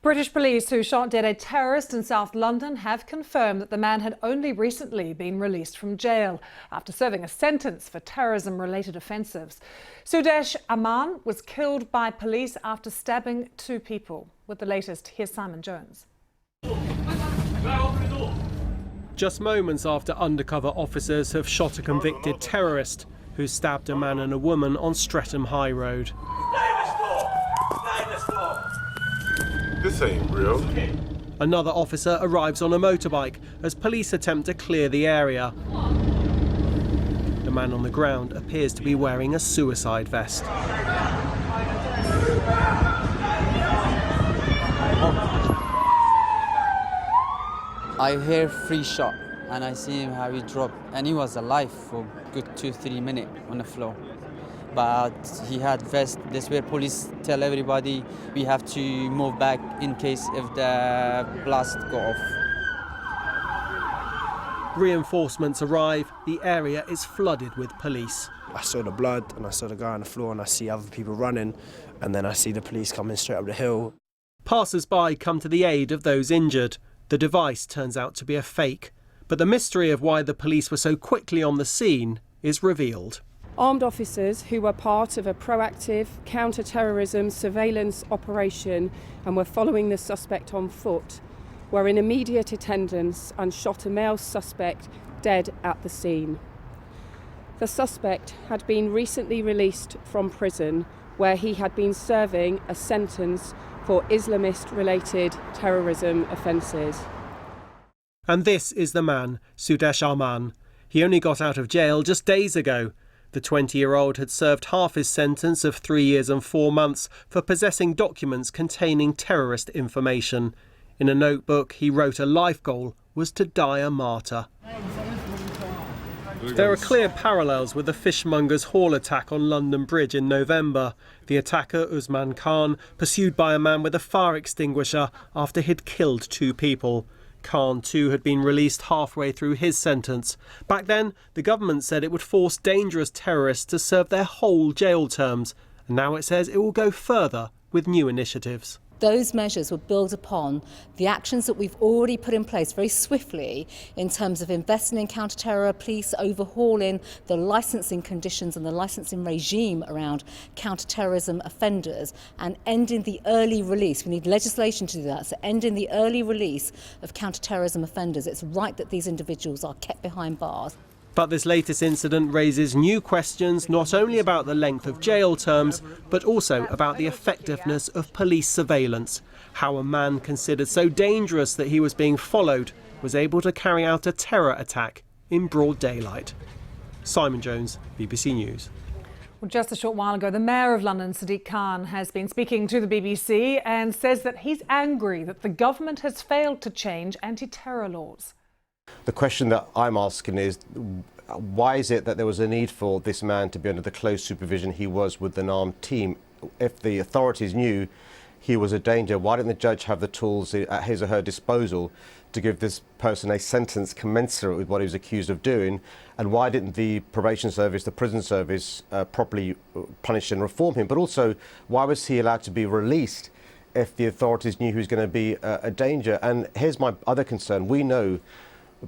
British police who shot dead a terrorist in South London have confirmed that the man had only recently been released from jail after serving a sentence for terrorism-related offences. Sudesh Amman was killed by police after stabbing two people. With the latest, here's Simon Jones. Just moments after undercover officers have shot a convicted terrorist who stabbed a man and a woman on Streatham High Road. This ain't real. Another officer arrives on a motorbike as police attempt to clear the area. The man on the ground appears to be wearing a suicide vest. I hear 3 shots and I see him how he dropped, and he was alive for a good 2-3 minutes on the floor. But he had vest. That's where police tell everybody we have to move back in case if the blast go off. Reinforcements arrive. The area is flooded with police. I saw the blood and I saw the guy on the floor and I see other people running, and then I see the police coming straight up the hill. Passers-by come to the aid of those injured. The device turns out to be a fake, but the mystery of why the police were so quickly on the scene is revealed. Armed officers who were part of a proactive counter-terrorism surveillance operation and were following the suspect on foot were in immediate attendance and shot a male suspect dead at the scene. The suspect had been recently released from prison where he had been serving a sentence for Islamist-related terrorism offences. And this is the man, Sudesh Amman. He only got out of jail just days ago. The 20-year-old had served half his sentence of 3 years and 4 months for possessing documents containing terrorist information. In a notebook, he wrote a life goal was to die a martyr. There are clear parallels with the fishmonger's haul attack on London Bridge in November. The attacker, Usman Khan, pursued by a man with a fire extinguisher after he'd killed 2 people. Khan, too, had been released halfway through his sentence. Back then, the government said it would force dangerous terrorists to serve their whole jail terms. And now it says it will go further with new initiatives. Those measures will build upon the actions that we've already put in place very swiftly in terms of investing in counter-terror, police overhauling the licensing conditions and the licensing regime around counter-terrorism offenders, and ending the early release. We need legislation to do that, so ending the early release of counter-terrorism offenders. It's right that these individuals are kept behind bars. But this latest incident raises new questions, not only about the length of jail terms, but also about the effectiveness of police surveillance. How a man considered so dangerous that he was being followed was able to carry out a terror attack in broad daylight. Simon Jones, BBC News. Well, just a short while ago, the Mayor of London, Sadiq Khan, has been speaking to the BBC and says that he's angry that the government has failed to change anti-terror laws. The question that I'm asking is, why is it that there was a need for this man to be under the close supervision he was with an armed team? If the authorities knew he was a danger, why didn't the judge have the tools at his or her disposal to give this person a sentence commensurate with what he was accused of doing? And why didn't the probation service, the prison service, properly punish and reform him? But also, why was he allowed to be released if the authorities knew he was going to be a danger? And here's my other concern. We know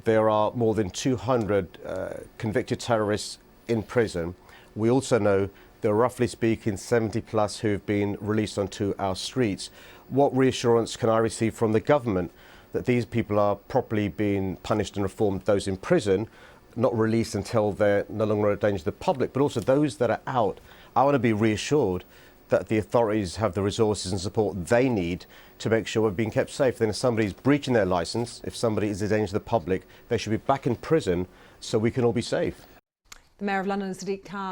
there are more than 200 convicted terrorists in prison. We also know there are, roughly speaking, 70 plus who've been released onto our streets. What reassurance can I receive from the government that these people are properly being punished and reformed, those in prison, not released until they're no longer a danger to the public, but also those that are out? I want to be reassured that the authorities have the resources and support they need to make sure we're being kept safe. Then if somebody's breaching their licence, if somebody is a danger to the public, they should be back in prison so we can all be safe. The Mayor of London, Sadiq Khan.